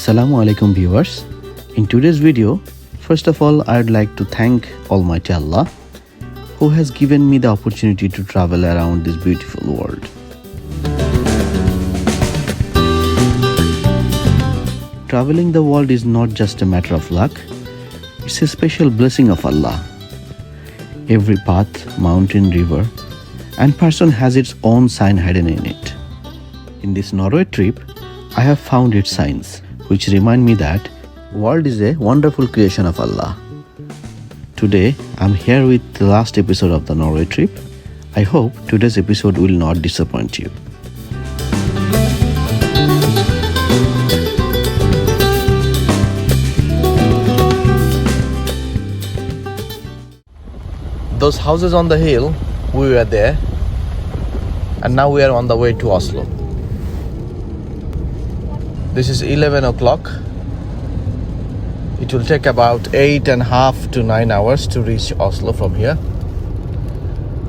Assalamu alaikum viewers. In today's video, first of all, I'd like to thank Almighty Allah who has given me the opportunity to travel around this beautiful world. Traveling the world is not just a matter of luck, it's a special blessing of Allah. Every path, mountain, river, and person has its own sign hidden in it. In this Norway trip, I have found its signs, which remind me that world is a wonderful creation of Allah. Today, I'm here with the last episode of the Norway trip. I hope today's episode will not disappoint you. Those houses on the hill, we were there, and now we are on the way to Oslo. This is 11 o'clock. It will take about 8.5 to 9 hours to reach Oslo from here.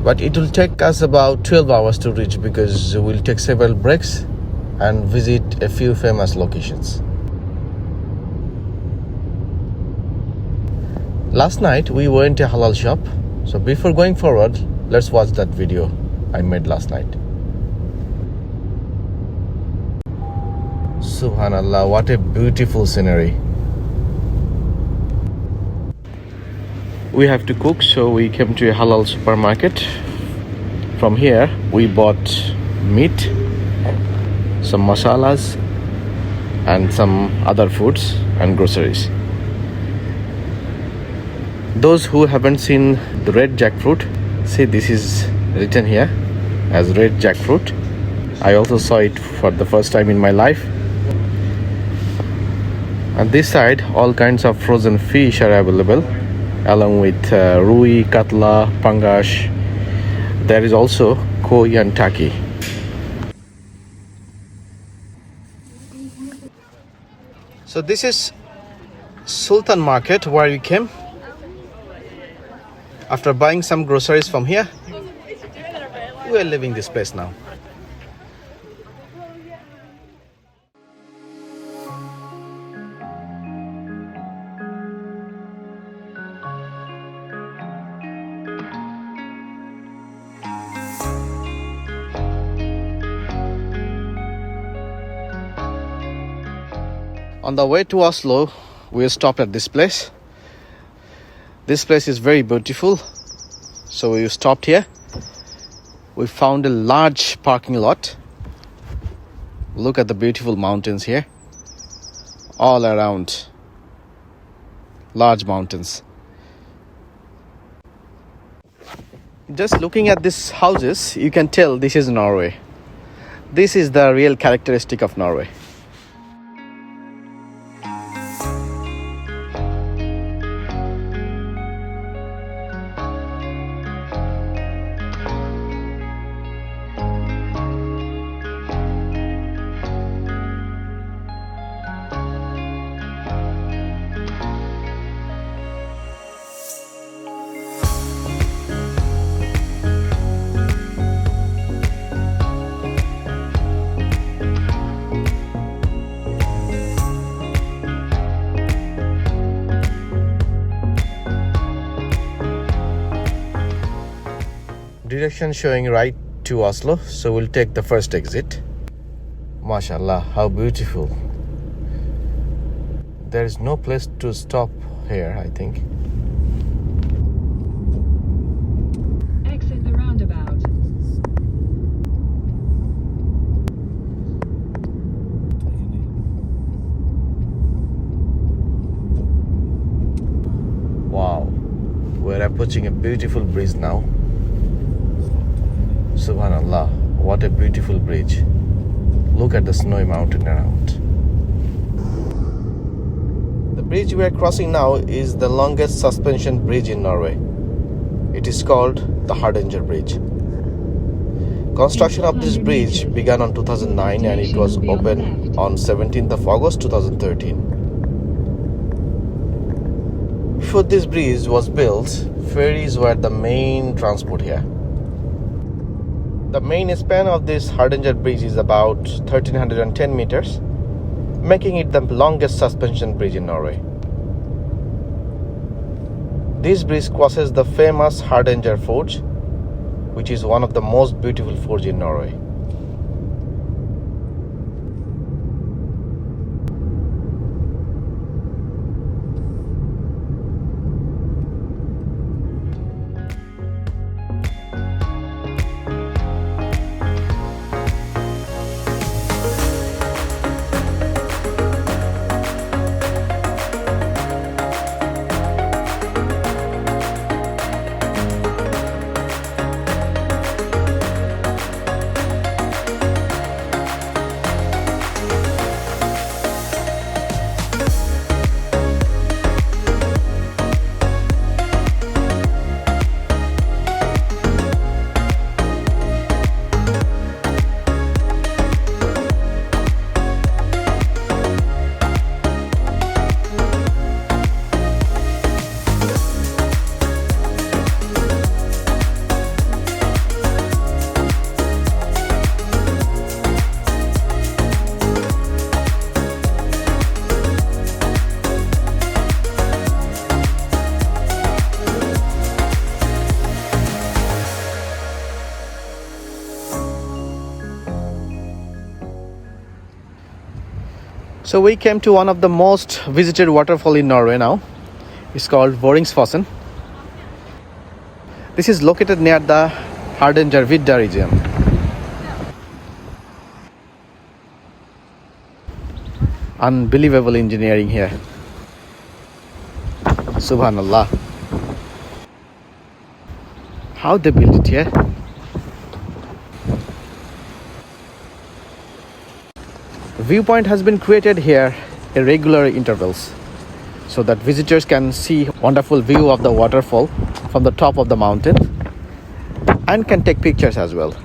But it will take us about 12 hours to reach because we'll take several breaks and visit a few famous locations. Last night we went to a halal shop. So before going forward, let's watch that video I made last night. Subhanallah, what a beautiful scenery. We have to cook, so we came to a halal supermarket. From here, we bought meat, some masalas, and some other foods and groceries. Those who haven't seen the red jackfruit, see, this is written here as red jackfruit. I also saw it for the first time in my life. On this side, all kinds of frozen fish are available, along with rui, katla, pangash. There is also koi and taki. So this is Sultan Market where we came. After buying some groceries from here, we are leaving this place now. On the way to Oslo, we stopped at this place. This place is very beautiful, so we stopped here. We found a large parking lot. Look at the beautiful mountains here. All around, large mountains. Just looking at these houses, you can tell this is Norway. This is the real characteristic of Norway. Direction showing right to Oslo, so we'll take the first exit. MashaAllah, how beautiful. There is no place to stop here, I think. Exit the roundabout. Wow, we're approaching a beautiful bridge now. Subhanallah, what a beautiful bridge. Look at the snowy mountain around. The bridge we are crossing now is the longest suspension bridge in Norway. It is called the Hardanger Bridge. Construction of this bridge began on 2009 and it was opened on 17th of August 2013. Before this bridge was built, ferries were the main transport here. The main span of this Hardanger Bridge is about 1310 meters. making it the longest suspension bridge in Norway. This bridge crosses the famous Hardanger Forge, which is one of the most beautiful forges in Norway. So we came to one of the most visited waterfall in Norway now. It's called Vøringsfossen. This is located near the Hardanger region. Unbelievable engineering here. Subhanallah. How they built it here. Viewpoint has been created here at regular intervals so that visitors can see wonderful view of the waterfall from the top of the mountain and can take pictures as well.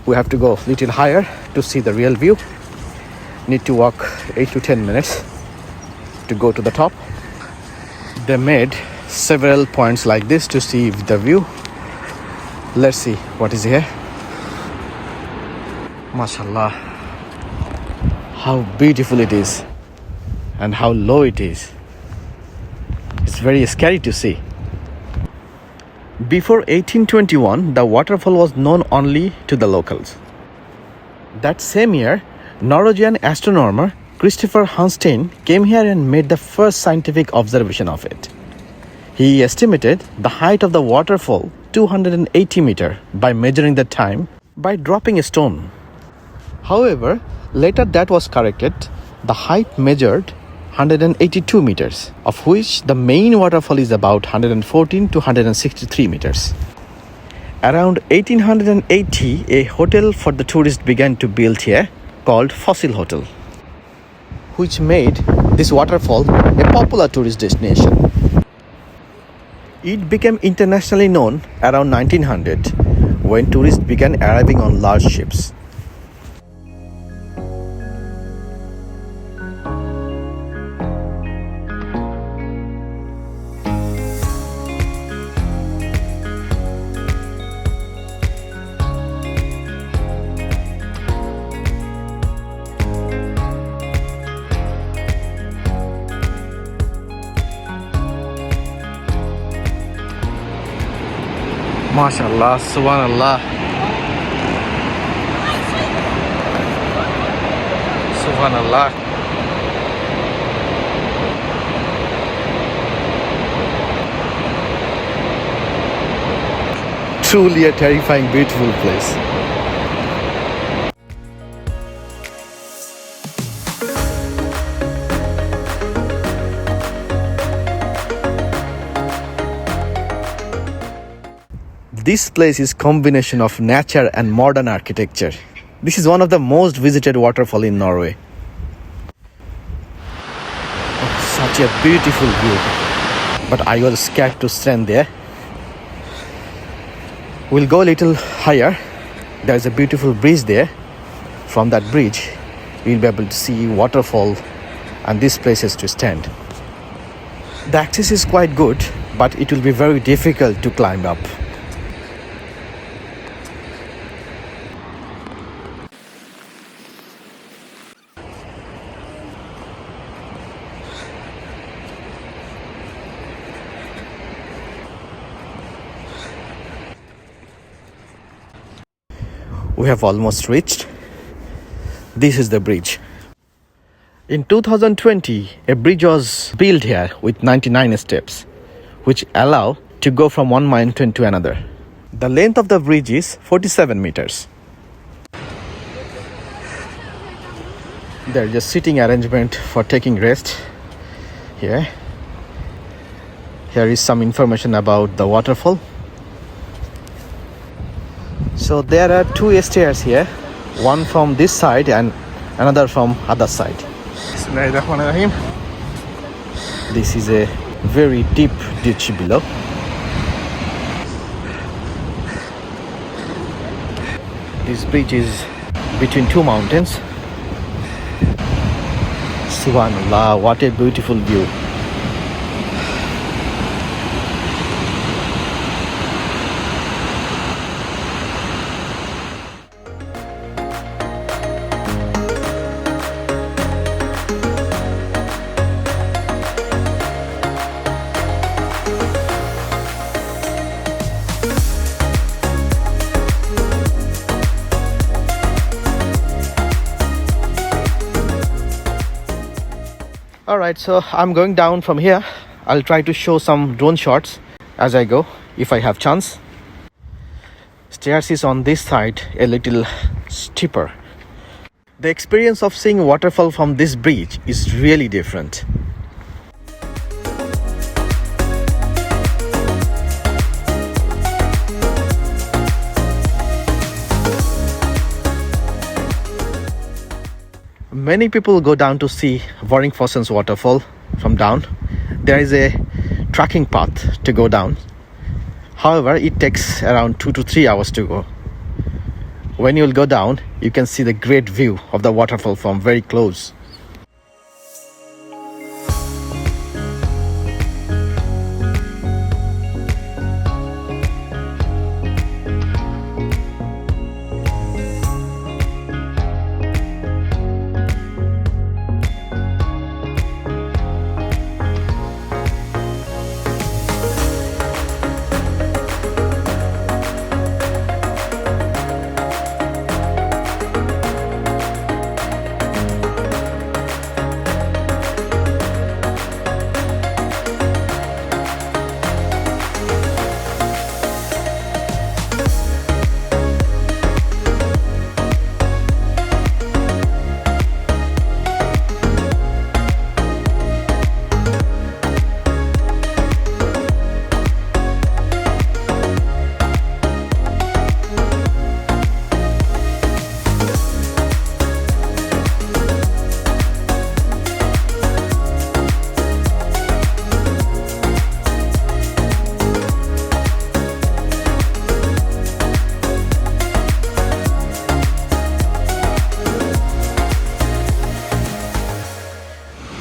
We have to go a little higher to see the real view. Need to walk 8 to 10 minutes to go to the top. They made several points like this to see the view. Let's see what is here. MashaAllah, how beautiful it is and how low it is. It's very scary to see. Before 1821, the waterfall was known only to the locals. That same year, Norwegian astronomer Christopher Hanstein came here and made the first scientific observation of it. He estimated the height of the waterfall 280 meters by measuring the time by dropping a stone. However, later that was corrected. The height measured 182 meters, of which the main waterfall is about 114 to 163 meters. Around 1880, a hotel for the tourists began to build here called Fossil Hotel, which made this waterfall a popular tourist destination. It became internationally known around 1900 when tourists began arriving on large ships. MashaAllah, Subhanallah. Subhanallah. Truly a terrifying, beautiful place. This place is combination of nature and modern architecture. This is one of the most visited waterfall in Norway. Oh, such a beautiful view. But I was scared to stand there. We'll go a little higher. There's a beautiful bridge there. From that bridge, you'll be able to see waterfall and these places to stand. The access is quite good, but it will be very difficult to climb up. We have almost reached. This is the bridge. In 2020, a bridge was built here with 99 steps, which allow to go from one mountain to another. The length of the bridge is 47 meters. There is a sitting arrangement for taking rest here. Here is some information about the waterfall. So there are two stairs here, one from this side and another from other side. This is a very deep ditch below. This bridge is between two mountains. Subhanallah, what a beautiful view. Alright, so I'm going down from here. I'll try to show some drone shots as I go, if I have chance. Stairs is on this side, a little steeper. The experience of seeing waterfall from this bridge is really different. Many people go down to see Voringsfossen Waterfall from down. There is a trekking path to go down. However, it takes around 2 to 3 hours to go. When you will go down, you can see the great view of the waterfall from very close.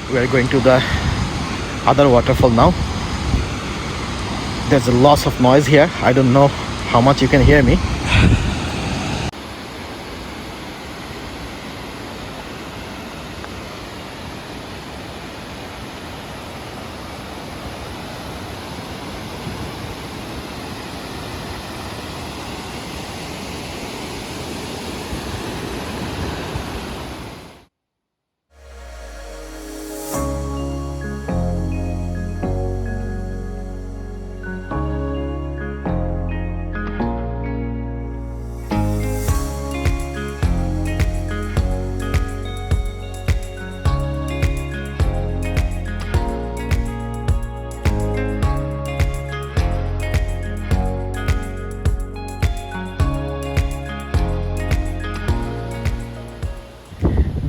We are going to the other waterfall now. There's a lots of noise here. I don't know how much you can hear me.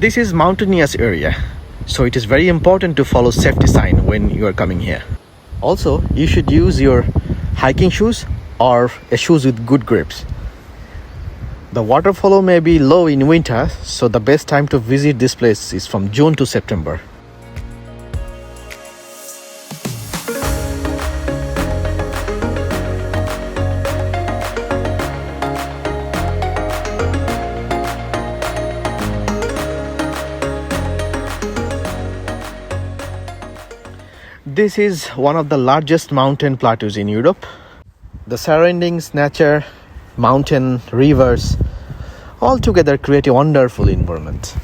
This is mountainous area, so it is very important to follow safety sign when you are coming here. Also, you should use your hiking shoes or shoes with good grips. The waterfall may be low in winter, so the best time to visit this place is from June to September. This is one of the largest mountain plateaus in Europe. The surroundings, nature, mountain, rivers all together create a wonderful environment.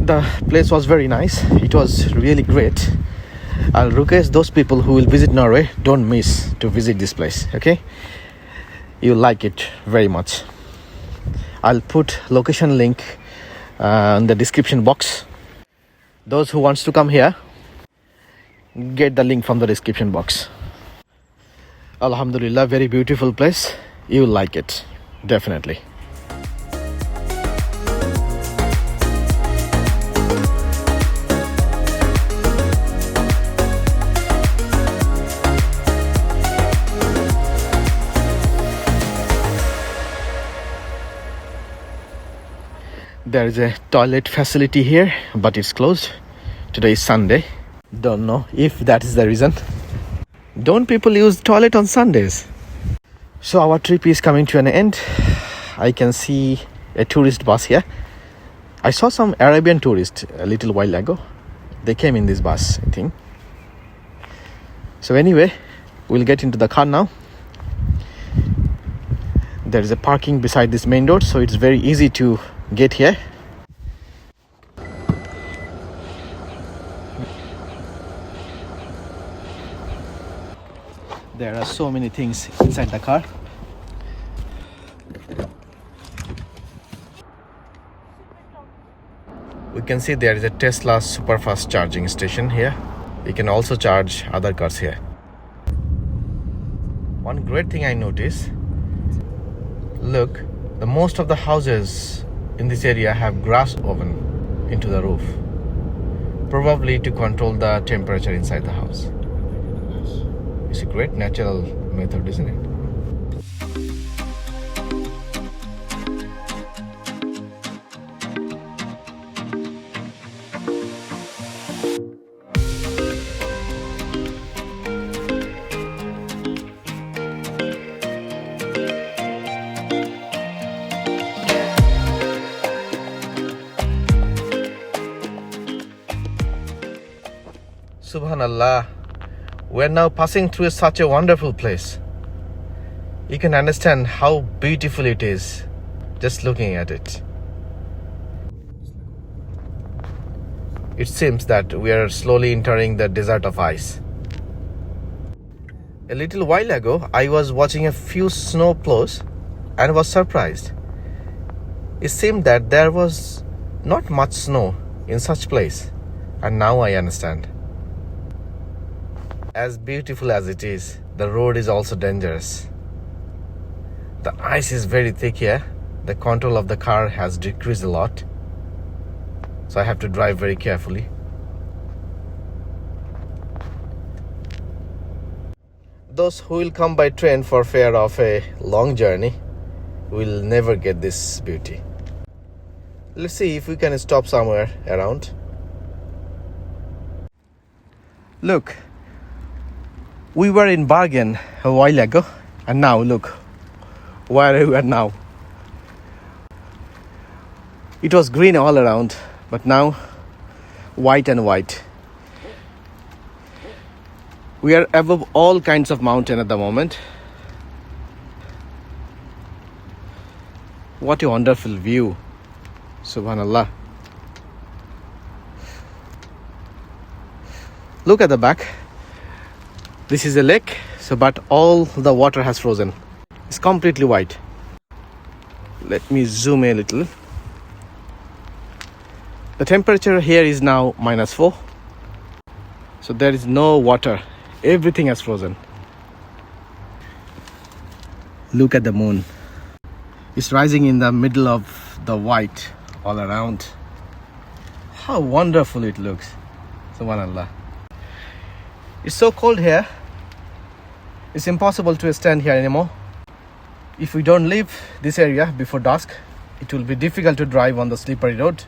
The place was very nice. It was really great. I'll request those people who will visit Norway, don't miss to visit this place, okay? You'll like it very much. I'll put location link in the description box. Those who wants to come here, get the link from the description box. Alhamdulillah, very beautiful place. You'll like it, definitely. There is a toilet facility here, but it's closed. Today is Sunday. Don't know if that is the reason. Don't people use toilet on Sundays? So our trip is coming to an end. I can see a tourist bus here. I saw some Arabian tourists a little while ago. They came in this bus, I think. So anyway, we'll get into the car now. There is a parking beside this main road, so it's very easy to get here. There are so many things inside the car. We can see there is a Tesla super fast charging station here. You can also charge other cars here. One great thing I noticed, look, the most of the houses in this area have grass oven into the roof, probably to control the temperature inside the house. It's a great natural method, isn't it? Subhanallah, we're now passing through such a wonderful place. You can understand how beautiful it is just looking at it. It seems that we are slowly entering the desert of ice. A little while ago, I was watching a few snow plows and was surprised. It seemed that there was not much snow in such place, and now I understand. As beautiful as it is, the road is also dangerous. The ice is very thick here. The control of the car has decreased a lot, so I have to drive very carefully. Those who will come by train for fear of a long journey will never get this beauty. Let's see if we can stop somewhere around. Look, we were in Bergen a while ago, and now look where we are now. It was green all around, but now white and white. We are above all kinds of mountain at the moment. What a wonderful view, Subhanallah. Look at the back. This is a lake, but all the water has frozen. It's completely white. Let me zoom a little. The temperature here is now -4. So there is no water. Everything has frozen. Look at the moon. It's rising in the middle of the white all around. How wonderful it looks. Subhanallah. It's so cold here. It's impossible to stand here anymore. If we don't leave this area before dusk, it will be difficult to drive on the slippery road.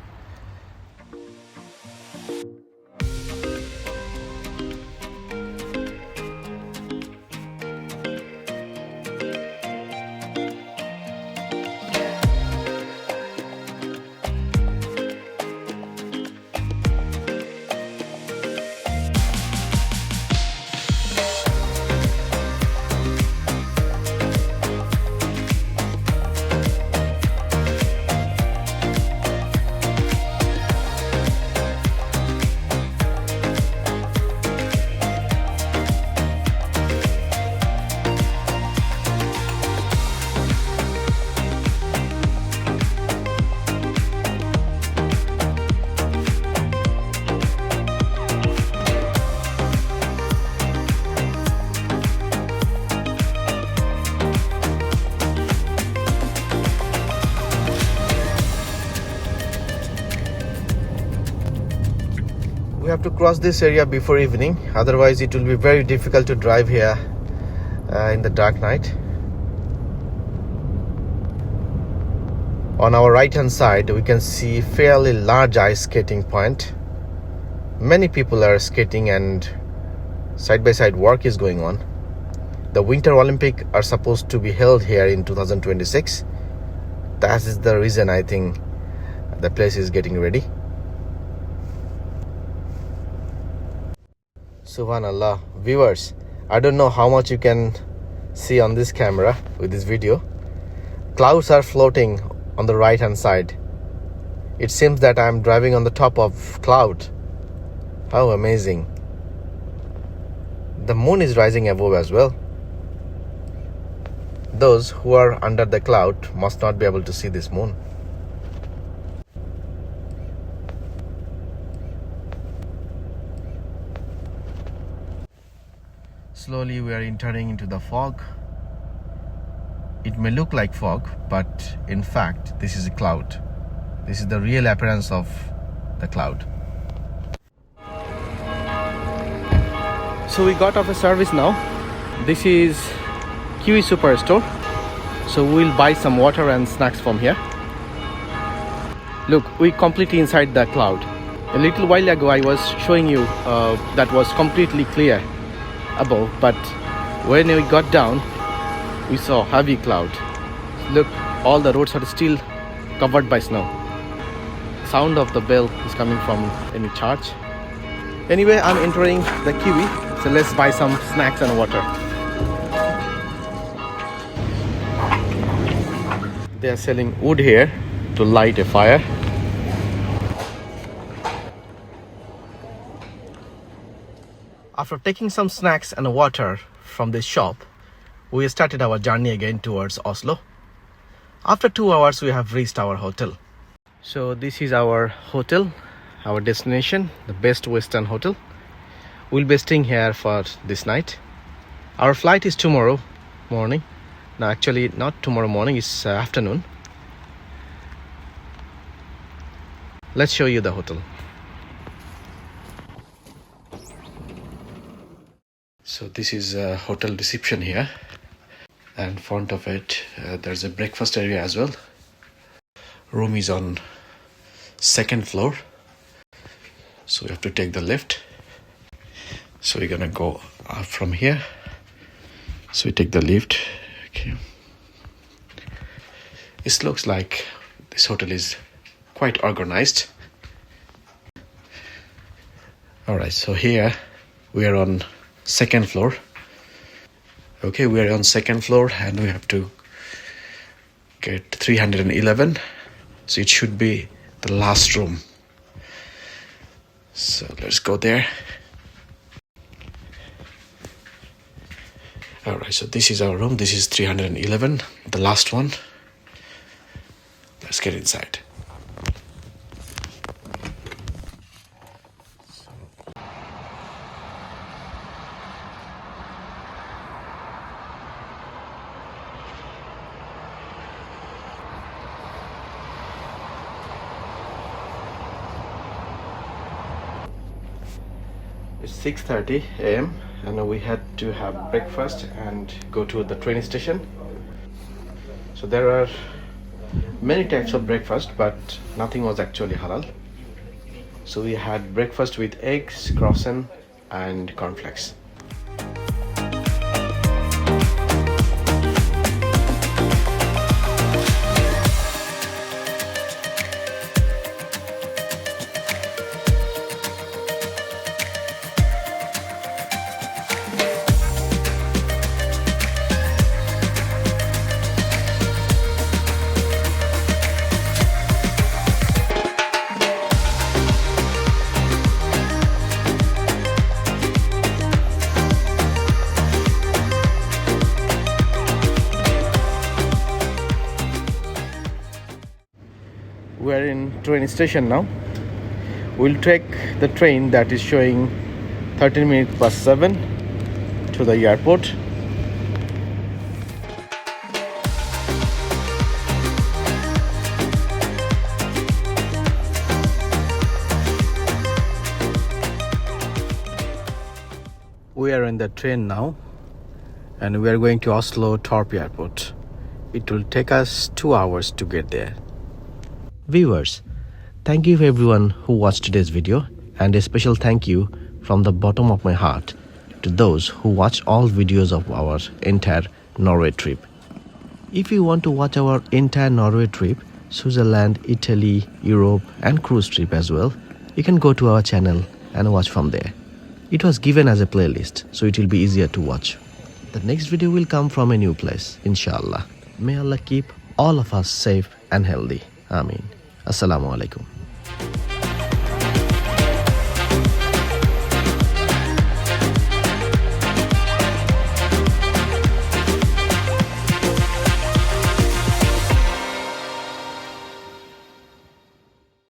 We have to cross this area before evening, otherwise it will be very difficult to drive here in the dark night. On our right hand side we can see fairly large ice skating point. Many people are skating and side by side work is going on. The Winter Olympic are supposed to be held here in 2026. That is the reason I think the place is getting ready. Subhanallah. Viewers, I don't know how much you can see on this camera with this video. Clouds are floating on the right hand side. It seems that I'm driving on the top of cloud. How amazing. The moon is rising above as well. Those who are under the cloud must not be able to see this moon. Slowly we are entering into the fog. It may look like fog, but in fact this is a cloud. This is the real appearance of the cloud. So we got off a service now. This is Kiwi Superstore. So we'll buy some water and snacks from here. Look, we're completely inside the cloud. A little while ago I was showing you that was completely clear above, but when we got down we saw heavy cloud. Look, all the roads are still covered by snow. Sound of the bell is coming from any church. Anyway, I'm entering the Kiwi, so let's buy some snacks and water. They are selling wood here to light a fire. After taking some snacks and water from this shop, we started our journey again towards Oslo. After 2 hours, we have reached our hotel. So this is our hotel, our destination, the Best Western Hotel. We'll be staying here for this night. Our flight is tomorrow morning. No, actually not tomorrow morning, it's afternoon. Let's show you the hotel. So this is a hotel reception here, and in front of it there's a breakfast area as well. Room is on second floor, so we have to take the lift. So we're gonna go up from here. So we take the lift. Okay. It looks like this hotel is quite organized. Alright, so here we are on second floor. Okay, we are on second floor and we have to get 311. So it should be the last room. So let's go there. Alright, so this is our room. This is 311, the last one. Let's get inside. It's 6:30 a.m. and we had to have breakfast and go to the train station. So there are many types of breakfast, but nothing was actually halal. So we had breakfast with eggs, croissant and cornflakes. We're in train station now. We'll take the train that is showing 13 minutes past 7 to the airport. We are in the train now and we are going to Oslo Torp Airport. It will take us 2 hours to get there. Viewers, thank you everyone who watched today's video, and a special thank you from the bottom of my heart to those who watched all videos of our entire Norway trip. If you want to watch our entire Norway trip, Switzerland, Italy, Europe and cruise trip as well, you can go to our channel and watch from there. It was given as a playlist, so it will be easier to watch. The next video will come from a new place, inshallah. May Allah keep all of us safe and healthy. Ameen. Assalamu alaikum.